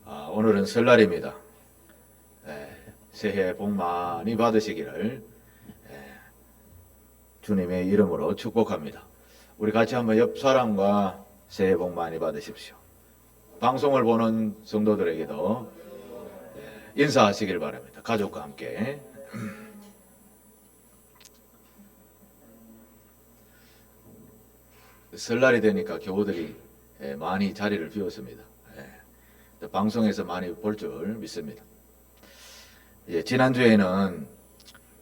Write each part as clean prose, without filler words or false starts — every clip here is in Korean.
오늘은 설날입니다. 새해 복 많이 받으시기를 주님의 이름으로 축복합니다. 우리 같이 한번 옆 사람과 새해 복 많이 받으십시오. 방송을 보는 성도들에게도 인사하시길 바랍니다. 가족과 함께. 설날이 되니까 교우들이 많이 자리를 비웠습니다. 방송에서 많이 볼 줄 믿습니다. 지난주에는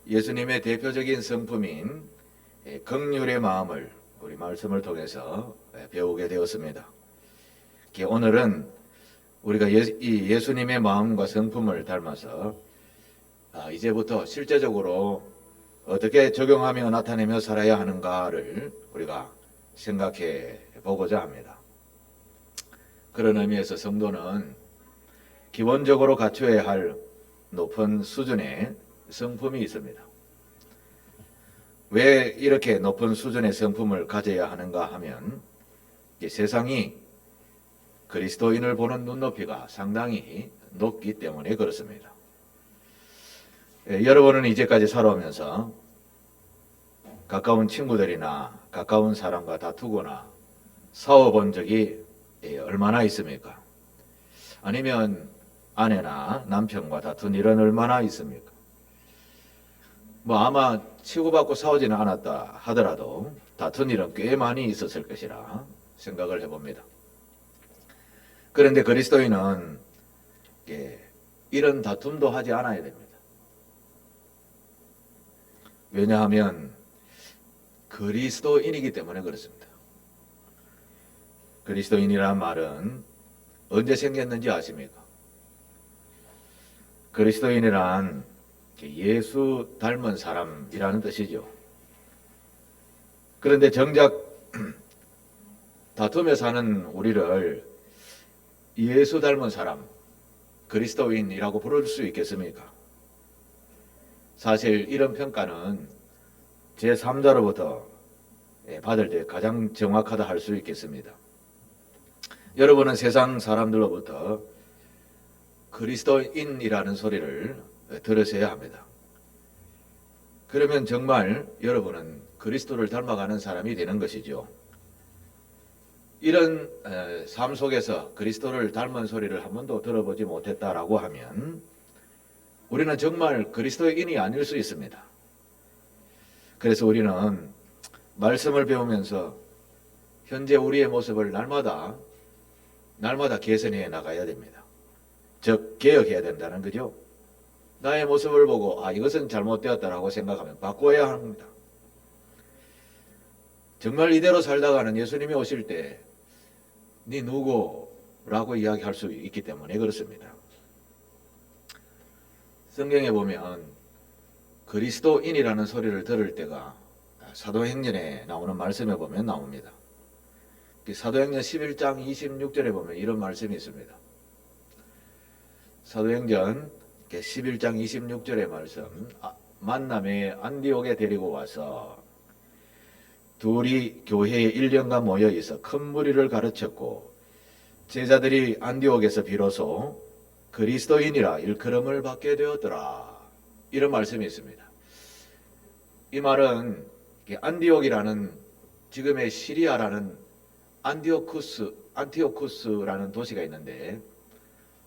예수님의 대표적인 성품인 긍휼의 마음을 우리 말씀을 통해서 배우게 되었습니다. 오늘은 우리가 이 예수님의 마음과 성품을 닮아서 이제부터 실제적으로 어떻게 적용하며 나타내며 살아야 하는가를 우리가 생각해 보고자 합니다. 그런 의미에서 성도는 기본적으로 갖춰야 할 높은 수준의 성품이 있습니다. 왜 이렇게 높은 수준의 성품을 가져야 하는가 하면 세상이 그리스도인을 보는 눈높이가 상당히 높기 때문에 그렇습니다. 여러분은 이제까지 살아오면서 가까운 친구들이나 가까운 사람과 다투거나 싸워본 적이 얼마나 있습니까? 아니면 아내나 남편과 다툰 일은 얼마나 있습니까? 아마 치고받고 싸우지는 않았다 하더라도 다툰 일은 꽤 많이 있었을 것이라 생각을 해봅니다. 그런데 그리스도인은 이런 다툼도 하지 않아야 됩니다. 왜냐하면 그리스도인이기 때문에 그렇습니다. 그리스도인이라는 말은 언제 생겼는지 아십니까? 그리스도인이란 예수 닮은 사람이라는 뜻이죠. 그런데 정작 다투며 사는 우리를 예수 닮은 사람, 그리스도인이라고 부를 수 있겠습니까? 사실 이런 평가는 제3자로부터 받을 때 가장 정확하다 할 수 있겠습니다. 여러분은 세상 사람들로부터 그리스도인이라는 소리를 들으셔야 합니다. 그러면 정말 여러분은 그리스도를 닮아가는 사람이 되는 것이죠. 이런 삶 속에서 그리스도를 닮은 소리를 한 번도 들어보지 못했다라고 하면 우리는 정말 그리스도인이 아닐 수 있습니다. 그래서 우리는 말씀을 배우면서 현재 우리의 모습을 날마다 개선해 나가야 됩니다. 즉 개혁해야 된다는 거죠. 나의 모습을 보고 이것은 잘못되었다라고 생각하면 바꿔야 합니다. 정말 이대로 살다가는 예수님이 오실 때 네 누구라고 이야기할 수 있기 때문에 그렇습니다. 성경에 보면 그리스도인이라는 소리를 들을 때가 사도행전에 나오는 말씀에 보면 나옵니다. 사도행전 11장 26절에 보면 이런 말씀이 있습니다. 사도행전 11장 26절의 말씀, 만남에 안디옥에 데리고 와서 둘이 교회에 1년간 모여 있어 큰 무리를 가르쳤고 제자들이 안디옥에서 비로소 그리스도인이라 일컬음을 받게 되었더라. 이런 말씀이 있습니다. 이 말은 안디옥이라는 지금의 시리아라는 안티오쿠스라는 도시가 있는데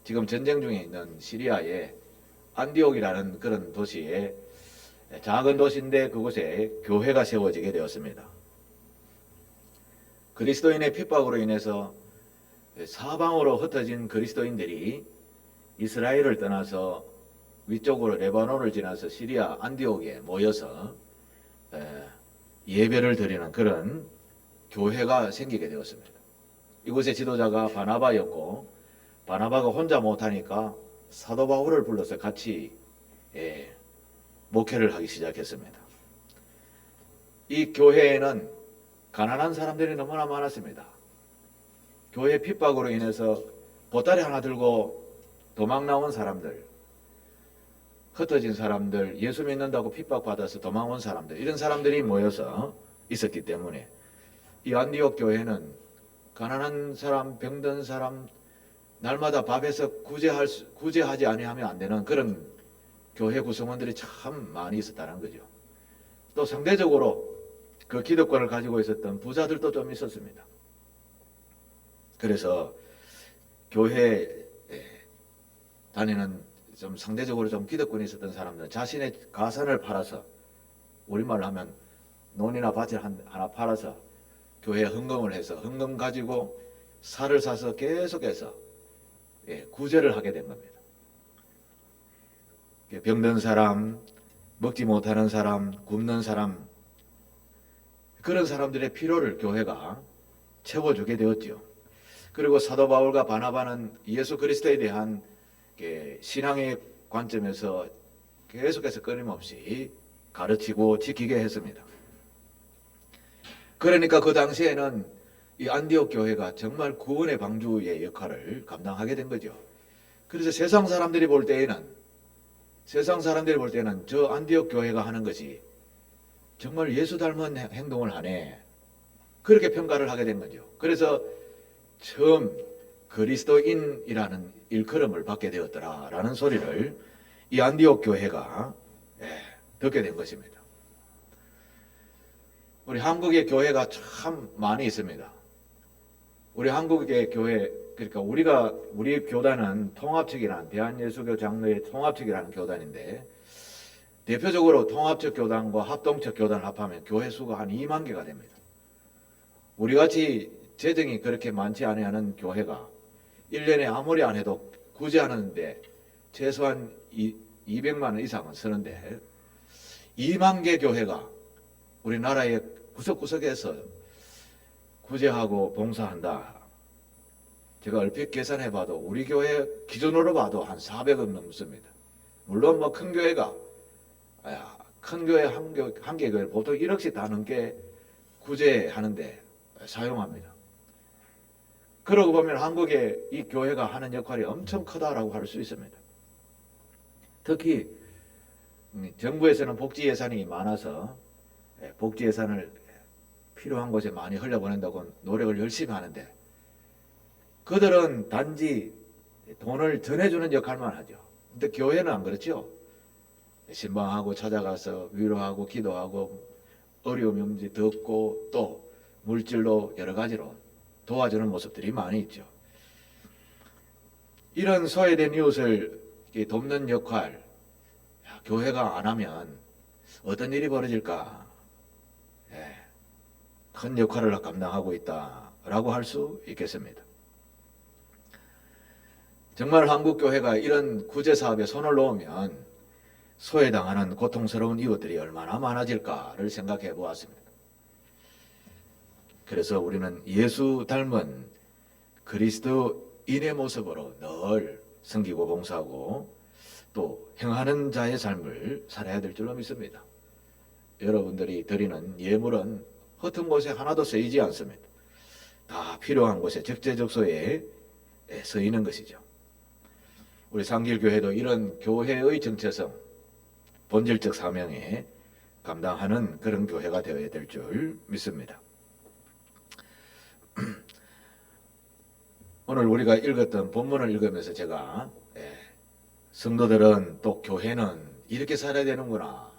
지금 전쟁 중에 있는 시리아의 안디옥이라는 그런 도시에 작은 도시인데 그곳에 교회가 세워지게 되었습니다. 그리스도인의 핍박으로 인해서 사방으로 흩어진 그리스도인들이 이스라엘을 떠나서 위쪽으로 레바논을 지나서 시리아 안디옥에 모여서 예배를 드리는 그런 교회가 생기게 되었습니다. 이곳의 지도자가 바나바였고 바나바가 혼자 못하니까 사도 바울을 불러서 같이 목회를 하기 시작했습니다. 이 교회에는 가난한 사람들이 너무나 많았습니다. 교회 핍박으로 인해서 보따리 하나 들고 도망 나온 사람들, 흩어진 사람들, 예수 믿는다고 핍박받아서 도망온 사람들, 이런 사람들이 모여서 있었기 때문에 이 안디옥 교회는 가난한 사람, 병든 사람, 날마다 밥에서 구제하지 아니하면 안 되는 그런 교회 구성원들이 참 많이 있었다는 거죠. 또 상대적으로 그 기득권을 가지고 있었던 부자들도 좀 있었습니다. 그래서 교회에 다니는 좀 상대적으로 좀 기득권이 있었던 사람들은 자신의 가산을 팔아서, 우리말로 하면 논이나 밭을 하나 팔아서 교회에 헌금을 해서 헌금 가지고 살을 사서 계속해서 구제를 하게 된 겁니다. 병든 사람, 먹지 못하는 사람, 굶는 사람, 그런 사람들의 필요를 교회가 채워주게 되었죠. 그리고 사도 바울과 바나바는 예수 그리스도에 대한 신앙의 관점에서 계속해서 끊임없이 가르치고 지키게 했습니다. 그러니까 그 당시에는 이 안디옥 교회가 정말 구원의 방주의 역할을 감당하게 된 거죠. 그래서 세상 사람들이 볼 때는 저 안디옥 교회가 하는 것이 정말 예수 닮은 행동을 하네, 그렇게 평가를 하게 된 거죠. 그래서 처음 그리스도인이라는 일컬음을 받게 되었더라라는 소리를 이 안디옥 교회가 듣게 된 것입니다. 우리 한국의 교회가 참 많이 있습니다. 우리 한국의 교회, 그러니까 우리 교단은 통합측이라는, 대한예수교 장로의 통합측이라는 교단인데, 대표적으로 통합측 교단과 합동측 교단을 합하면 교회 수가 한 2만 개가 됩니다. 우리같이 재정이 그렇게 많지 않은 교회가 1년에 아무리 안 해도 구제하는데 최소한 200만 원 이상은 쓰는데, 2만 개 교회가 우리나라의 구석구석에서 구제하고 봉사한다. 제가 얼핏 계산해 봐도 우리 교회 기준으로 봐도 한 400억 넘습니다. 물론 뭐 큰 교회가, 큰 교회 한 개 교회 보통 1억씩 다 넘게 구제하는데 사용합니다. 그러고 보면 한국의 이 교회가 하는 역할이 엄청 크다라고 할 수 있습니다. 특히 정부에서는 복지 예산이 많아서 복지 예산을 필요한 곳에 많이 흘려보낸다고 노력을 열심히 하는데, 그들은 단지 돈을 전해주는 역할만 하죠. 근데 교회는 안 그렇죠. 신방하고 찾아가서 위로하고 기도하고 어려움이 없는지 듣고 또 물질로 여러 가지로 도와주는 모습들이 많이 있죠. 이런 소외된 이웃을 돕는 역할, 교회가 안 하면 어떤 일이 벌어질까? 큰 역할을 감당하고 있다라고 할 수 있겠습니다. 정말 한국 교회가 이런 구제 사업에 손을 놓으면 소외당하는 고통스러운 이웃들이 얼마나 많아질까를 생각해 보았습니다. 그래서 우리는 예수 닮은 그리스도인의 모습으로 늘 섬기고 봉사하고 또 행하는 자의 삶을 살아야 될 줄로 믿습니다. 여러분들이 드리는 예물은 허튼 곳에 하나도 쓰이지 않습니다. 다 필요한 곳에 적재적소에 쓰이는 것이죠. 우리 상길교회도 이런 교회의 정체성, 본질적 사명에 감당하는 그런 교회가 되어야 될 줄 믿습니다. 오늘 우리가 읽었던 본문을 읽으면서 제가 성도들은 또 교회는 이렇게 살아야 되는구나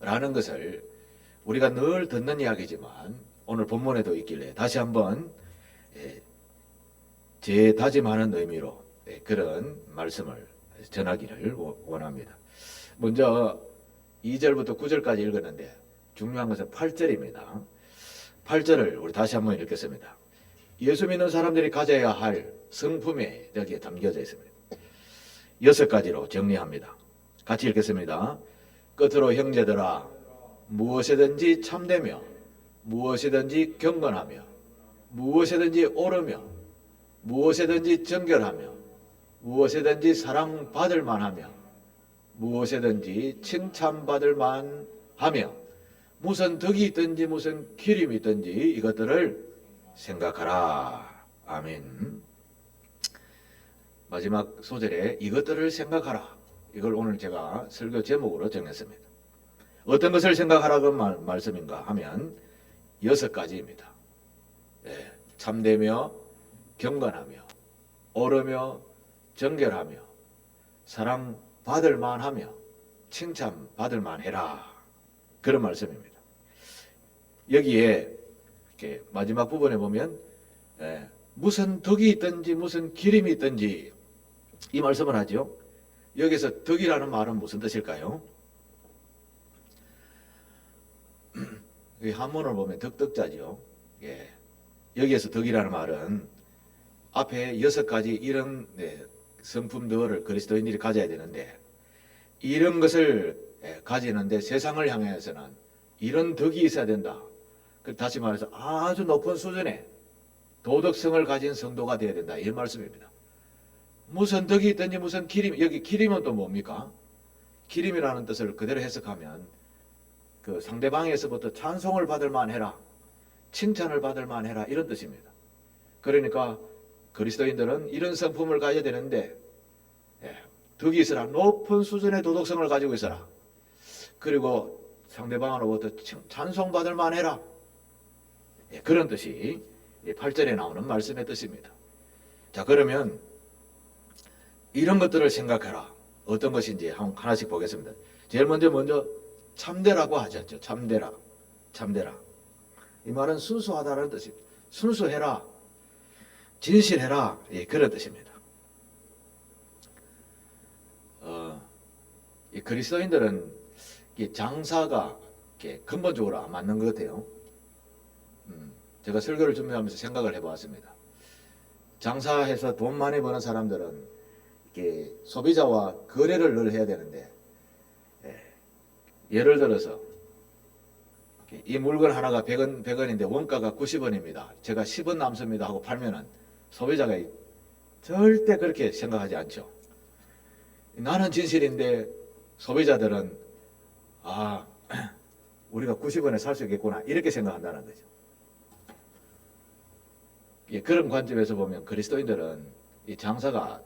라는 것을 우리가 늘 듣는 이야기지만 오늘 본문에도 있길래 다시 한번 재다짐하는 의미로 그런 말씀을 전하기를 원합니다. 먼저 2절부터 9절까지 읽었는데 중요한 것은 8절입니다. 8절을 우리 다시 한번 읽겠습니다. 예수 믿는 사람들이 가져야 할 성품에 여기에 담겨져 있습니다. 6가지로 정리합니다. 같이 읽겠습니다. 끝으로 형제들아, 무엇이든지 참되며 무엇이든지 경건하며 무엇이든지 옳으며 무엇이든지 정결하며 무엇이든지 사랑받을 만하며 무엇이든지 칭찬받을 만하며 무슨 덕이 있든지 무슨 기림이 있든지 이것들을 생각하라. 아멘. 마지막 소절에 이것들을 생각하라. 이걸 오늘 제가 설교 제목으로 정했습니다. 어떤 것을 생각하라고 말씀인가 하면 6가지입니다. 참되며 경건하며 옳으며 정결하며 사랑받을 만하며 칭찬받을 만해라. 그런 말씀입니다. 여기에 이렇게 마지막 부분에 보면 무슨 덕이 있든지 무슨 기림이 있든지 이 말씀을 하죠. 여기서 덕이라는 말은 무슨 뜻일까요? 한문을 보면 덕덕자죠. 여기에서 덕이라는 말은 앞에 6가지 이런 성품들을 그리스도인들이 가져야 되는데, 이런 것을 가지는데 세상을 향해서는 이런 덕이 있어야 된다. 다시 말해서 아주 높은 수준의 도덕성을 가진 성도가 되어야 된다. 이 말씀입니다. 무슨 덕이 있든지 무슨 기림, 여기 기림은 또 뭡니까? 기림이라는 뜻을 그대로 해석하면 그 상대방에서부터 찬송을 받을 만해라, 칭찬을 받을 만해라, 이런 뜻입니다. 그러니까 그리스도인들은 이런 성품을 가져야 되는데, 덕이 있어라, 높은 수준의 도덕성을 가지고 있어라, 그리고 상대방으로부터 찬송받을 만해라, 그런 뜻이 8절에 나오는 말씀의 뜻입니다. 자, 그러면 이런 것들을 생각해라. 어떤 것인지 하나씩 보겠습니다. 제일 먼저 참되라고 하셨죠. 참되라. 이 말은 순수하다는 뜻입니다. 순수해라, 진실해라, 그런 뜻입니다. 이 그리스도인들은 장사가 근본적으로 안 맞는 것 같아요. 제가 설교를 준비하면서 생각을 해보았습니다. 장사해서 돈 많이 버는 사람들은 소비자와 거래를 늘 해야 되는데, 예를 들어서 이 물건 하나가 100원인데 원가가 90원입니다. 제가 10원 남습니다 하고 팔면은 소비자가 절대 그렇게 생각하지 않죠. 나는 진실인데 소비자들은 우리가 90원에 살 수 있겠구나, 이렇게 생각한다는 거죠. 그런 관점에서 보면 그리스도인들은 이 장사가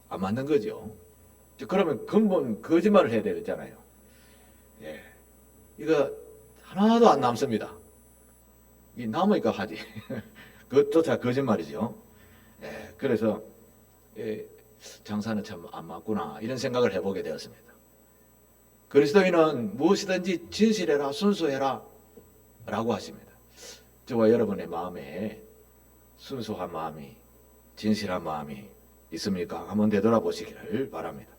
안 맞는 거죠. 그러면 근본 거짓말을 해야 되잖아요. 이거 하나도 안 남습니다. 이 남으니까 하지. 그것조차 거짓말이죠. 그래서 장사는 참 안 맞구나, 이런 생각을 해보게 되었습니다. 그리스도인은 무엇이든지 진실해라, 순수해라 라고 하십니다. 저와 여러분의 마음에 순수한 마음이, 진실한 마음이 있습니까? 한번 되돌아보시기를 바랍니다.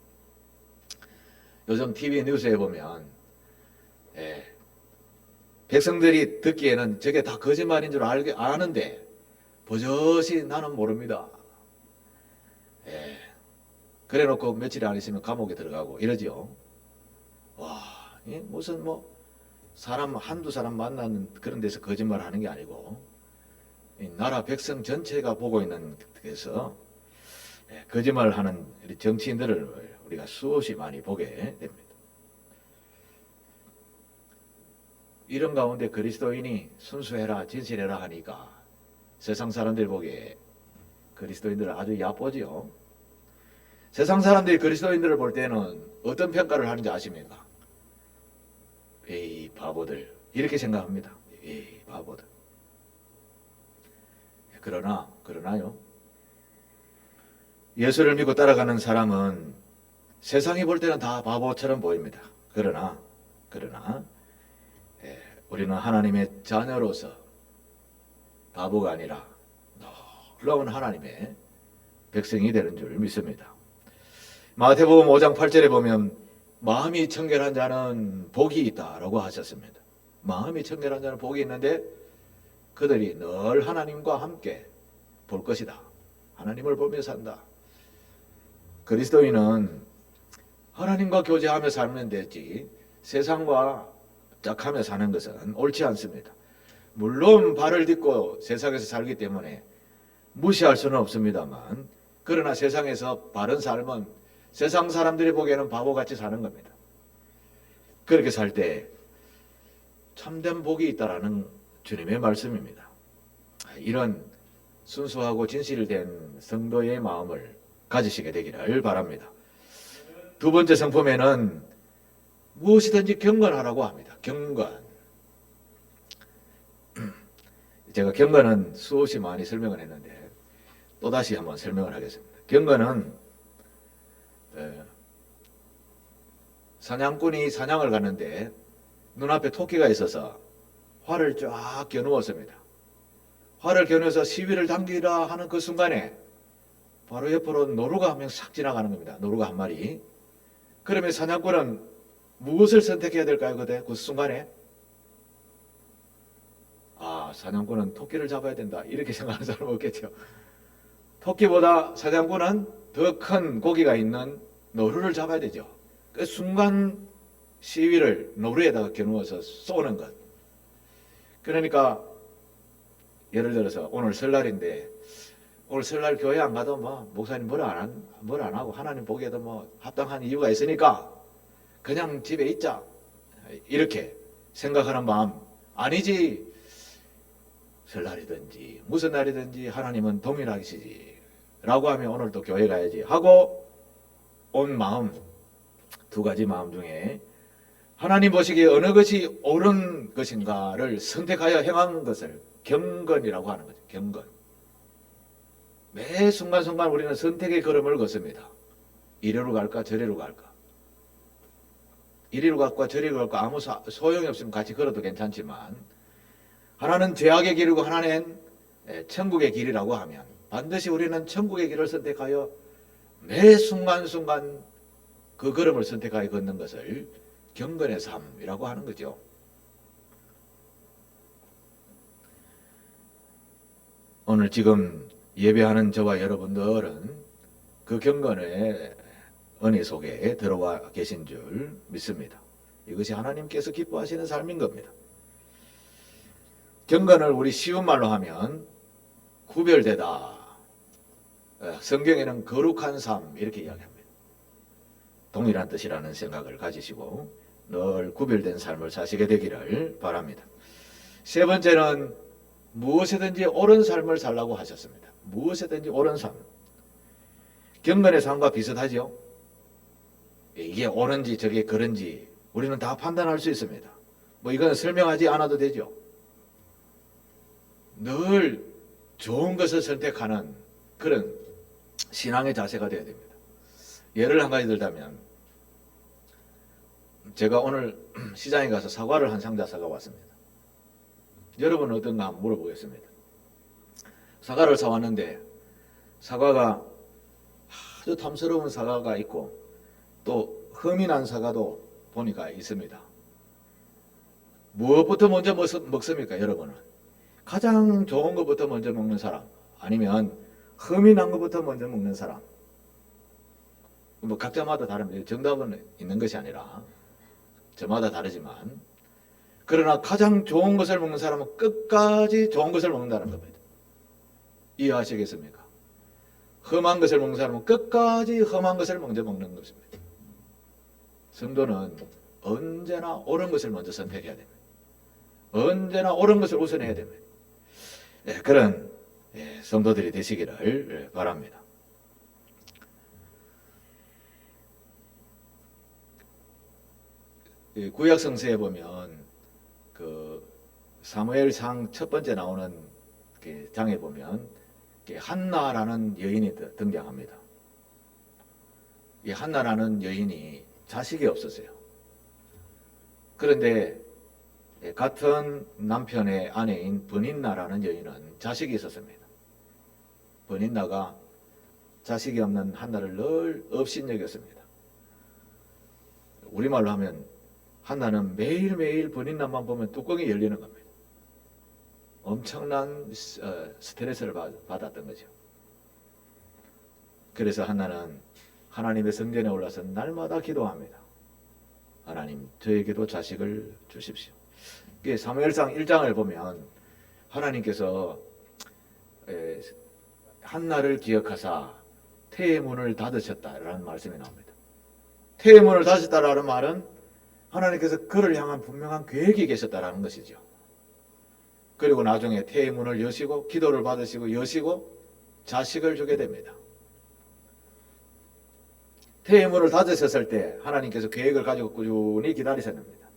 요즘 TV 뉴스에 보면 백성들이 듣기에는 저게 다 거짓말인 줄 아는데 버젓이 나는 모릅니다. 그래 놓고 며칠 안 있으면 감옥에 들어가고 이러죠. 와, 무슨 사람 한두 사람 만나는 그런 데서 거짓말 하는 게 아니고, 나라 백성 전체가 보고 있는 데서 거짓말하는 정치인들을 우리가 수없이 많이 보게 됩니다. 이런 가운데 그리스도인이 순수해라, 진실해라 하니까 세상 사람들 보기에 그리스도인들은 아주 얕보지요. 세상 사람들이 그리스도인들을 볼 때는 어떤 평가를 하는지 아십니까? 에이 바보들, 이렇게 생각합니다. 에이 바보들. 그러나요, 예수를 믿고 따라가는 사람은 세상이 볼 때는 다 바보처럼 보입니다. 그러나 우리는 하나님의 자녀로서 바보가 아니라 놀라운 하나님의 백성이 되는 줄 믿습니다. 마태복음 5장 8절에 보면 마음이 청결한 자는 복이 있다라고 하셨습니다. 마음이 청결한 자는 복이 있는데 그들이 늘 하나님과 함께 볼 것이다. 하나님을 보며 산다. 그리스도인은 하나님과 교제하며 살면 되지 세상과 짝하며 사는 것은 옳지 않습니다. 물론 발을 딛고 세상에서 살기 때문에 무시할 수는 없습니다만, 그러나 세상에서 바른 삶은 세상 사람들이 보기에는 바보같이 사는 겁니다. 그렇게 살 때 참된 복이 있다라는 주님의 말씀입니다. 이런 순수하고 진실된 성도의 마음을 가지시게 되기를 바랍니다. 두 번째 성품에는 무엇이든지 경건하라고 합니다. 경건. 제가 경건은 수없이 많이 설명을 했는데 또다시 한번 설명을 하겠습니다. 경건은 사냥꾼이 사냥을 가는데 눈앞에 토끼가 있어서 활을 쫙 겨누었습니다. 활을 겨누어서 시위를 당기라 하는 그 순간에 바로 옆으로 노루가 한 명 싹 지나가는 겁니다. 노루가 한 마리. 그러면 사냥꾼은 무엇을 선택해야 될까요? 그 순간에 사냥꾼은 토끼를 잡아야 된다 이렇게 생각하는 사람 없겠죠. 토끼보다 사냥꾼은 더 큰 고기가 있는 노루를 잡아야 되죠. 그 순간 시위를 노루에다가 겨누어서 쏘는 것. 그러니까 예를 들어서 오늘 설날인데 오늘 설날 교회 안 가도 뭐 목사님 뭘 안 하고 하나님 보기에도 뭐 합당한 이유가 있으니까 그냥 집에 있자 이렇게 생각하는 마음 아니지. 설날이든지 무슨 날이든지 하나님은 동일하시지 라고 하면 오늘 또 교회 가야지 하고 온 마음, 두 가지 마음 중에 하나님 보시기에 어느 것이 옳은 것인가를 선택하여 행하는 것을 경건이라고 하는 거죠. 경건. 매 순간순간 우리는 선택의 걸음을 걷습니다. 이리로 갈까 저리로 갈까. 이리로 갈까 저리로 갈까 아무 소용이 없으면 같이 걸어도 괜찮지만 하나는 죄악의 길이고 하나는 천국의 길이라고 하면 반드시 우리는 천국의 길을 선택하여 매 순간순간 그 걸음을 선택하여 걷는 것을 경건의 삶이라고 하는 거죠. 오늘 지금 예배하는 저와 여러분들은 그 경건의 은혜 속에 들어와 계신 줄 믿습니다. 이것이 하나님께서 기뻐하시는 삶인 겁니다. 경건을 우리 쉬운 말로 하면 구별되다. 성경에는 거룩한 삶 이렇게 이야기합니다. 동일한 뜻이라는 생각을 가지시고 늘 구별된 삶을 사시게 되기를 바랍니다. 세 번째는 무엇이든지 옳은 삶을 살라고 하셨습니다. 무엇이든지 옳은 삶. 경건의 삶과 비슷하죠. 이게 옳은지 저게 그런지 우리는 다 판단할 수 있습니다. 뭐 이건 설명하지 않아도 되죠. 늘 좋은 것을 선택하는 그런 신앙의 자세가 되어야 됩니다. 예를 한 가지 들자면 제가 오늘 시장에 가서 사과를 한 상자 사가 왔습니다. 여러분은 어떤가 한번 물어보겠습니다. 사과를 사왔는데 사과가 아주 탐스러운 사과가 있고 또 흠이 난 사과도 보니까 있습니다. 무엇부터 먼저 먹습니까, 여러분은? 가장 좋은 것부터 먼저 먹는 사람 아니면 흠이 난 것부터 먼저 먹는 사람. 뭐 각자마다 다릅니다. 정답은 있는 것이 아니라 저마다 다르지만 그러나 가장 좋은 것을 먹는 사람은 끝까지 좋은 것을 먹는다는 겁니다. 이해하시겠습니까? 험한 것을 먹는 사람은 끝까지 험한 것을 먼저 먹는 것입니다. 성도는 언제나 옳은 것을 먼저 선택해야 됩니다. 언제나 옳은 것을 우선해야 됩니다. 그런 성도들이 되시기를 바랍니다. 구약 성서에 보면 그 사무엘상 첫 번째 나오는 장에 보면 한나라는 여인이 등장합니다. 이 한나라는 여인이 자식이 없었어요. 그런데 같은 남편의 아내인 버닌나라는 여인은 자식이 있었습니다. 버닌나가 자식이 없는 한나를 늘 업신여겼습니다. 우리말로 하면 한나는 매일매일 버닌나만 보면 뚜껑이 열리는 겁니다. 엄청난 스트레스를 받았던 거죠. 그래서 한나는 하나님의 성전에 올라서 날마다 기도합니다. 하나님, 저에게도 자식을 주십시오. 사무엘상 1장을 보면 하나님께서 한나를 기억하사 태의 문을 닫으셨다라는 말씀이 나옵니다. 태의 문을 닫으셨다라는 말은 하나님께서 그를 향한 분명한 계획이 계셨다라는 것이죠. 그리고 나중에 태의 문을 여시고 기도를 받으시고 여시고 자식을 주게 됩니다. 태의 문을 닫으셨을 때 하나님께서 계획을 가지고 꾸준히 기다리셨습니다.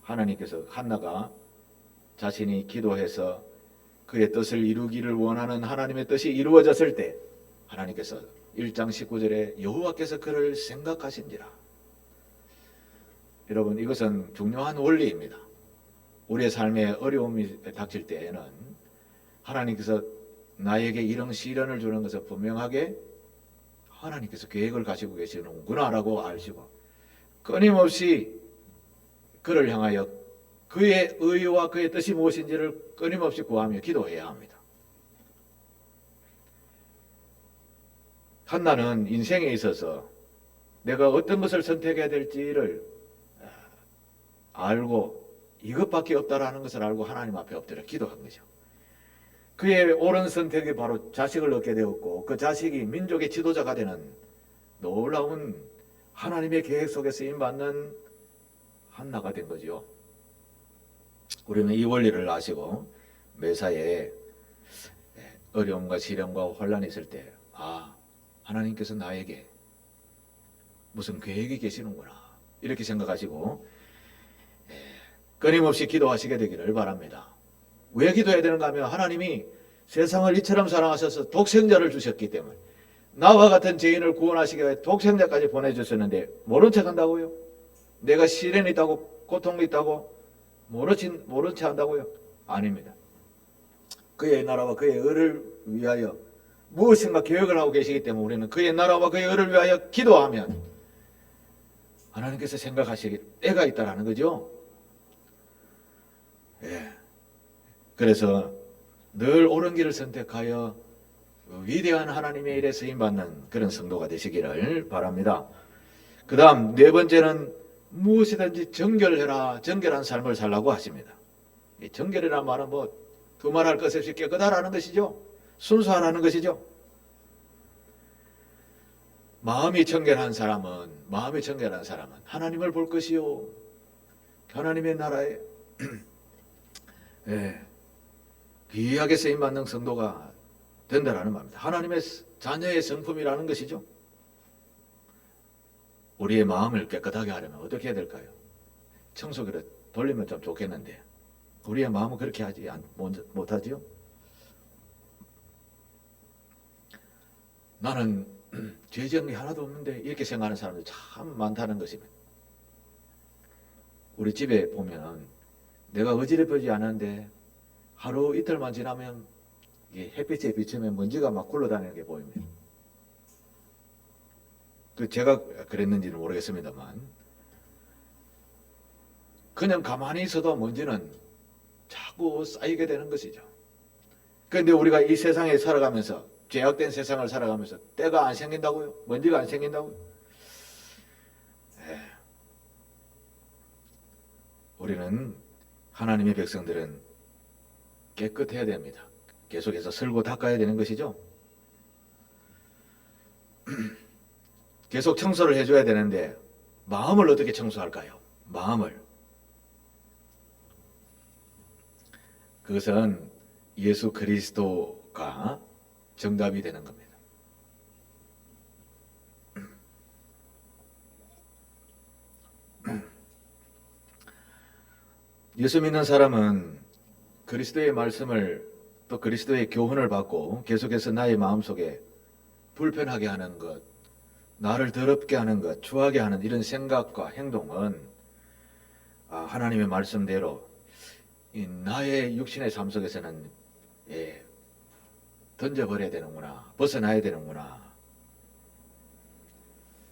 하나님께서 한나가 자신이 기도해서 그의 뜻을 이루기를 원하는 하나님의 뜻이 이루어졌을 때 하나님께서 1장 19절에 여호와께서 그를 생각하신지라. 여러분, 이것은 중요한 원리입니다. 우리의 삶에 어려움이 닥칠 때에는 하나님께서 나에게 이런 시련을 주는 것을 분명하게 하나님께서 계획을 가지고 계시는구나 라고 아시고 끊임없이 그를 향하여 그의 의와 그의 뜻이 무엇인지를 끊임없이 구하며 기도해야 합니다. 한나는 인생에 있어서 내가 어떤 것을 선택해야 될지를 알고 이것밖에 없다라는 것을 알고 하나님 앞에 엎드려 기도한 거죠. 그의 옳은 선택이 바로 자식을 얻게 되었고 그 자식이 민족의 지도자가 되는 놀라운 하나님의 계획 속에 쓰임받는 한나가 된 거죠. 우리는 이 원리를 아시고 매사에 어려움과 시련과 혼란이 있을 때 하나님께서 나에게 무슨 계획이 계시는구나 이렇게 생각하시고 끊임없이 기도하시게 되기를 바랍니다. 왜 기도해야 되는가 하면 하나님이 세상을 이처럼 사랑하셔서 독생자를 주셨기 때문에 나와 같은 죄인을 구원하시기 위해 독생자까지 보내주셨는데 모른 척 한다고요? 내가 시련이 있다고 고통이 있다고 모른 척 한다고요? 아닙니다. 그의 나라와 그의 의를 위하여 무엇인가 계획을 하고 계시기 때문에 우리는 그의 나라와 그의 의를 위하여 기도하면 하나님께서 생각하시기 때가 있다라는 거죠. 그래서 늘 옳은 길을 선택하여 위대한 하나님의 일에 쓰임받는 그런 성도가 되시기를 바랍니다. 그 다음 네 번째는 무엇이든지 정결해라, 정결한 삶을 살라고 하십니다. 이 정결이라는 말은 두말할 것 없이 깨끗하라는 것이죠. 순수하라는 것이죠. 마음이 정결한 사람은 하나님을 볼 것이요 하나님의 나라에 귀하게 쓰임받는 성도가 된다라는 말입니다. 하나님의 자녀의 성품이라는 것이죠. 우리의 마음을 깨끗하게 하려면 어떻게 해야 될까요? 청소기를 돌리면 좀 좋겠는데 우리의 마음은 그렇게 하지 못하지요. 나는 죄 정리 하나도 없는데 이렇게 생각하는 사람들이 참 많다는 것입니다. 우리 집에 보면 내가 어지럽지 않은데 하루 이틀만 지나면 햇빛에 비추면 먼지가 막 굴러다니는 게 보입니다. 제가 그랬는지는 모르겠습니다만 그냥 가만히 있어도 먼지는 자꾸 쌓이게 되는 것이죠. 그런데 우리가 이 세상에 살아가면서 죄악된 세상을 살아가면서 때가 안 생긴다고요? 먼지가 안 생긴다고요? 우리는 하나님의 백성들은 깨끗해야 됩니다. 계속해서 쓸고 닦아야 되는 것이죠. 계속 청소를 해줘야 되는데 마음을 어떻게 청소할까요? 마음을. 그것은 예수 그리스도가 정답이 되는 겁니다. 예수 믿는 사람은 그리스도의 말씀을 또 그리스도의 교훈을 받고 계속해서 나의 마음속에 불편하게 하는 것, 나를 더럽게 하는 것, 추하게 하는 이런 생각과 행동은 하나님의 말씀대로 나의 육신의 삶 속에서는 던져버려야 되는구나, 벗어나야 되는구나.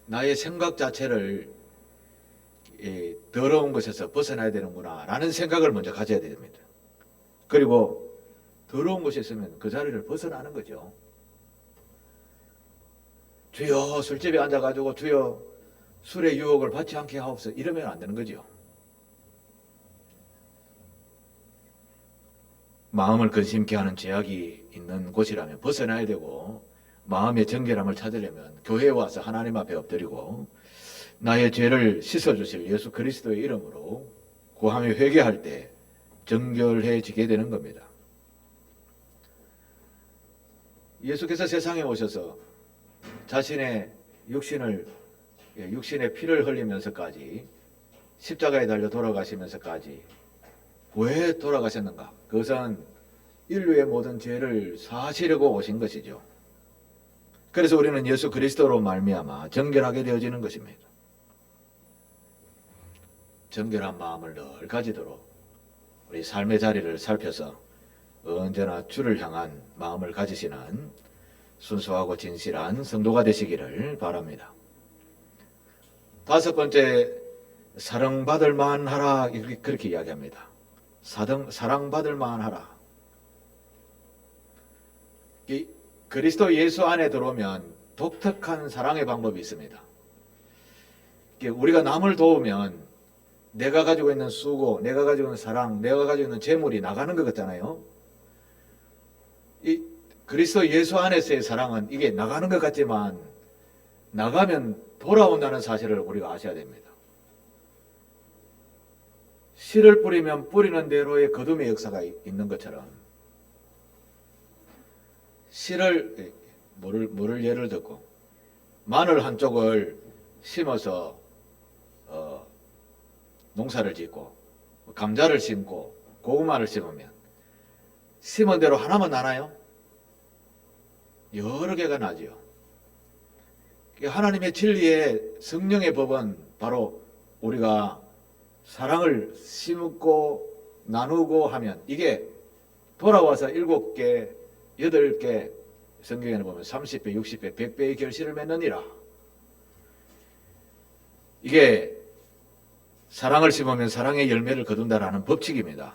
나의 생각 자체를 더러운 것에서 벗어나야 되는구나 라는 생각을 먼저 가져야 됩니다. 그리고 더러운 것이 있으면 그 자리를 벗어나는 거죠. 주여 술집에 앉아가지고 주여 술의 유혹을 받지 않게 하옵소서 이러면 안 되는 거죠. 마음을 근심케 하는 죄악이 있는 곳이라면 벗어나야 되고 마음의 정결함을 찾으려면 교회에 와서 하나님 앞에 엎드리고 나의 죄를 씻어주실 예수 그리스도의 이름으로 구하며 회개할 때 정결해지게 되는 겁니다. 예수께서 세상에 오셔서 자신의 육신의 피를 흘리면서까지 십자가에 달려 돌아가시면서까지 왜 돌아가셨는가? 그것은 인류의 모든 죄를 사하시려고 오신 것이죠. 그래서 우리는 예수 그리스도로 말미암아 정결하게 되어지는 것입니다. 정결한 마음을 늘 가지도록 우리 삶의 자리를 살펴서 언제나 주를 향한 마음을 가지시는 순수하고 진실한 성도가 되시기를 바랍니다. 다섯 번째, 사랑받을 만하라, 그렇게 이야기합니다. 사랑받을 만하라. 이 그리스도 예수 안에 들어오면 독특한 사랑의 방법이 있습니다. 우리가 남을 도우면 내가 가지고 있는 수고, 내가 가지고 있는 사랑, 내가 가지고 있는 재물이 나가는 것 같잖아요. 이 그리스도 예수 안에서의 사랑은 이게 나가는 것 같지만 나가면 돌아온다는 사실을 우리가 아셔야 됩니다. 씨를 뿌리면 뿌리는 대로의 거둠의 역사가 있는 것처럼 씨를 뭐를 예를 듣고 마늘 한쪽을 심어서 농사를 짓고 감자를 심고 고구마를 심으면 심은 대로 하나만 나나요? 여러 개가 나지요. 하나님의 진리의 성령의 법은 바로 우리가 사랑을 심고 나누고 하면 이게 돌아와서 7개, 8개, 성경에는 보면 30배, 60배, 100배의 결실을 맺느니라. 이게 사랑을 심으면 사랑의 열매를 거둔다라는 법칙입니다.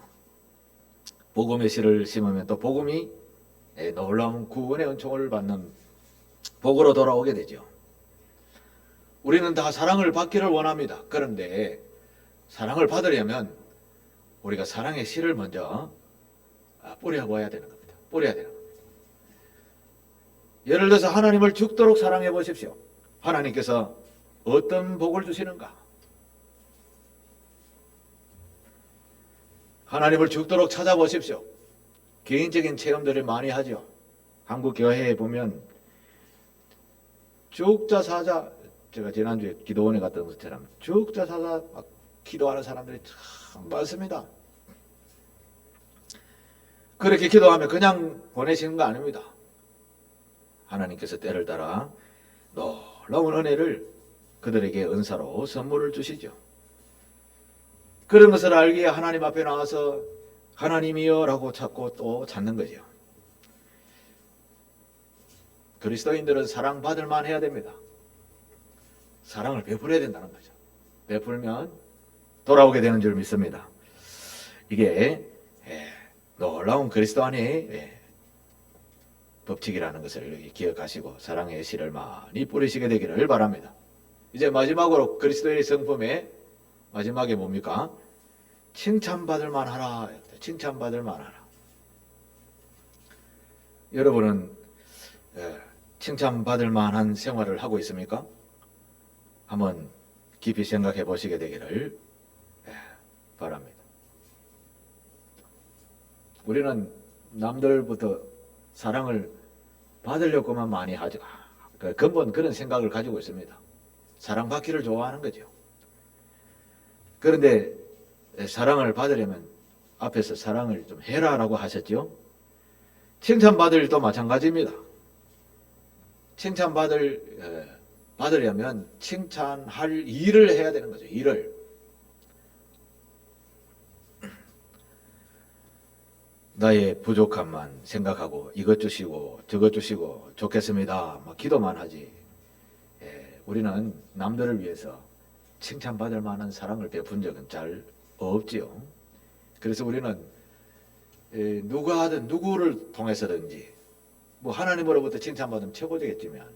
복음의 씨를 심으면 또 복음이 놀라운 구원의 은총을 받는 복으로 돌아오게 되죠. 우리는 다 사랑을 받기를 원합니다. 그런데 사랑을 받으려면 우리가 사랑의 씨를 먼저 뿌려봐야 되는 겁니다. 뿌려야 되는 겁니다. 예를 들어서 하나님을 죽도록 사랑해 보십시오. 하나님께서 어떤 복을 주시는가? 하나님을 죽도록 찾아보십시오. 개인적인 체험들을 많이 하죠. 한국 교회에 보면 죽자 사자, 제가 지난주에 기도원에 갔던 것처럼 죽자 사자 막 기도하는 사람들이 참 많습니다. 그렇게 기도하면 그냥 보내시는 거 아닙니다. 하나님께서 때를 따라 놀라운 은혜를 그들에게 은사로 선물을 주시죠. 그런 것을 알기에 하나님 앞에 나와서 하나님이여 라고 찾고 또 찾는 거죠. 그리스도인들은 사랑받을 만 해야 됩니다. 사랑을 베풀어야 된다는 거죠. 베풀면 돌아오게 되는 줄 믿습니다. 이게 놀라운 그리스도 안에 법칙이라는 것을 기억하시고 사랑의 씨를 많이 뿌리시게 되기를 바랍니다. 이제 마지막으로 그리스도의 성품의 마지막에 뭡니까? 칭찬받을 만하라. 칭찬받을 만하라. 여러분은 칭찬받을 만한 생활을 하고 있습니까? 한번 깊이 생각해 보시게 되기를 바랍니다. 우리는 남들부터 사랑을 받으려고만 많이 하죠. 근본 그런 생각을 가지고 있습니다. 사랑받기를 좋아하는 거죠. 그런데 사랑을 받으려면 앞에서 사랑을 좀 해라라고 하셨죠. 칭찬받을 일도 마찬가지입니다. 받으려면 칭찬할 일을 해야 되는 거죠. 일을. 나의 부족함만 생각하고 이것 주시고 저것 주시고 좋겠습니다. 막 기도만 하지. 우리는 남들을 위해서 칭찬받을 만한 사랑을 베푼 적은 잘 없지요. 그래서 우리는 누가 하든 누구를 통해서든지 뭐 하나님으로부터 칭찬받으면 최고되겠지만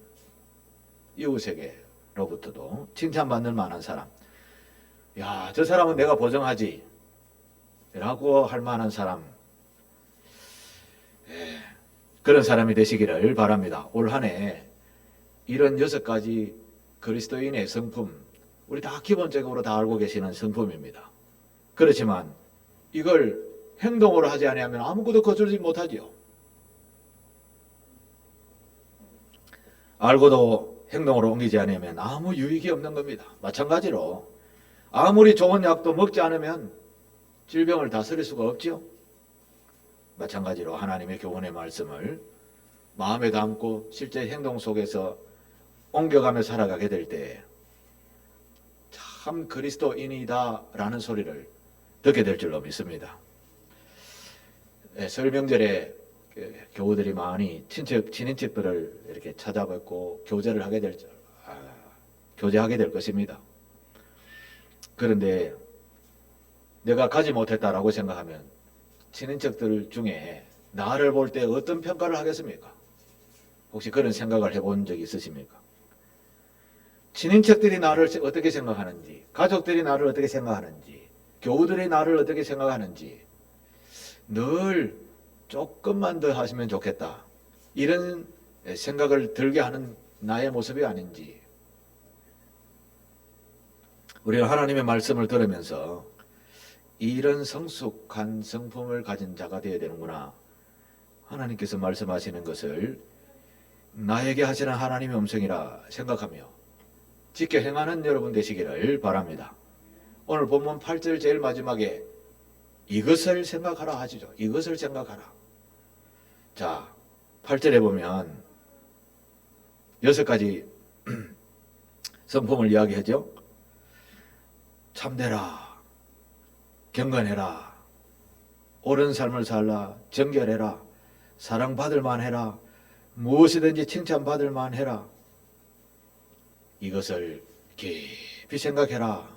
이웃에게로부터도 칭찬받는 만한 사람, 야, 저 사람은 내가 보정하지 라고 할 만한 사람, 그런 사람이 되시기를 바랍니다. 올 한 해 이런 6가지 그리스도인의 성품, 우리 다 기본적으로 다 알고 계시는 성품입니다. 그렇지만 이걸 행동으로 하지 않으면 아무것도 거두지 못하지요. 알고도 행동으로 옮기지 않으면 아무 유익이 없는 겁니다. 마찬가지로 아무리 좋은 약도 먹지 않으면 질병을 다스릴 수가 없지요. 마찬가지로 하나님의 교훈의 말씀을 마음에 담고 실제 행동 속에서 옮겨가며 살아가게 될 때 참 그리스도인이다라는 소리를 듣게 될 줄로 믿습니다. 설 명절에 교우들이 많이 친인척들을 이렇게 찾아뵙고 교제하게 될 것입니다. 그런데 내가 가지 못했다라고 생각하면 친인척들 중에 나를 볼 때 어떤 평가를 하겠습니까? 혹시 그런 생각을 해본 적이 있으십니까? 친인척들이 나를 어떻게 생각하는지, 가족들이 나를 어떻게 생각하는지, 교우들이 나를 어떻게 생각하는지 늘 조금만 더 하시면 좋겠다, 이런 생각을 들게 하는 나의 모습이 아닌지, 우리가 하나님의 말씀을 들으면서 이런 성숙한 성품을 가진 자가 되어야 되는구나, 하나님께서 말씀하시는 것을 나에게 하시는 하나님의 음성이라 생각하며 지켜 행하는 여러분 되시기를 바랍니다. 오늘 본문 8절 제일 마지막에 이것을 생각하라 하시죠. 이것을 생각하라. 자, 8절에 보면 6가지 성품을 이야기하죠. 참되라, 경건해라, 옳은 삶을 살라, 정결해라, 사랑받을 만해라, 무엇이든지 칭찬받을 만해라. 이것을 깊이 생각해라.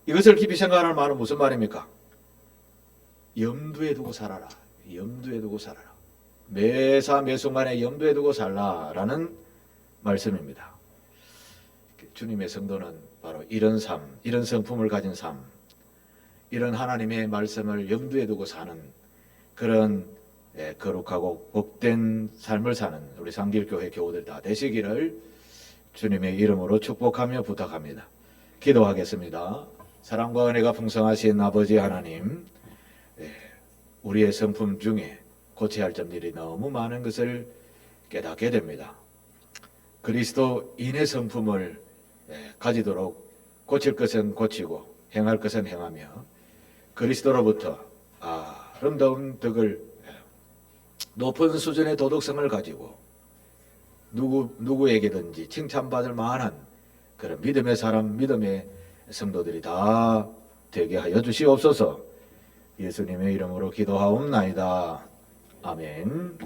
이것을 깊이 생각하는 말은 무슨 말입니까? 염두에 두고 살아라. 염두에 두고 살아라. 매사 매순간에 염두에 두고 살라라는 말씀입니다. 주님의 성도는 바로 이런 삶, 이런 성품을 가진 삶, 이런 하나님의 말씀을 염두에 두고 사는 그런 거룩하고 복된 삶을 사는 우리 상길교회 교우들 다 되시기를 주님의 이름으로 축복하며 부탁합니다. 기도하겠습니다. 사랑과 은혜가 풍성하신 아버지 하나님, 우리의 성품 중에 고쳐야 할 점들이 너무 많은 것을 깨닫게 됩니다. 그리스도인의 성품을 가지도록 고칠 것은 고치고 행할 것은 행하며 그리스도로부터 아름다운 덕을, 높은 수준의 도덕성을 가지고 누구에게든지 칭찬받을 만한 그런 믿음의 사람, 믿음의 성도들이 다 되게 하여 주시옵소서. 예수님의 이름으로 기도하옵나이다. 아멘.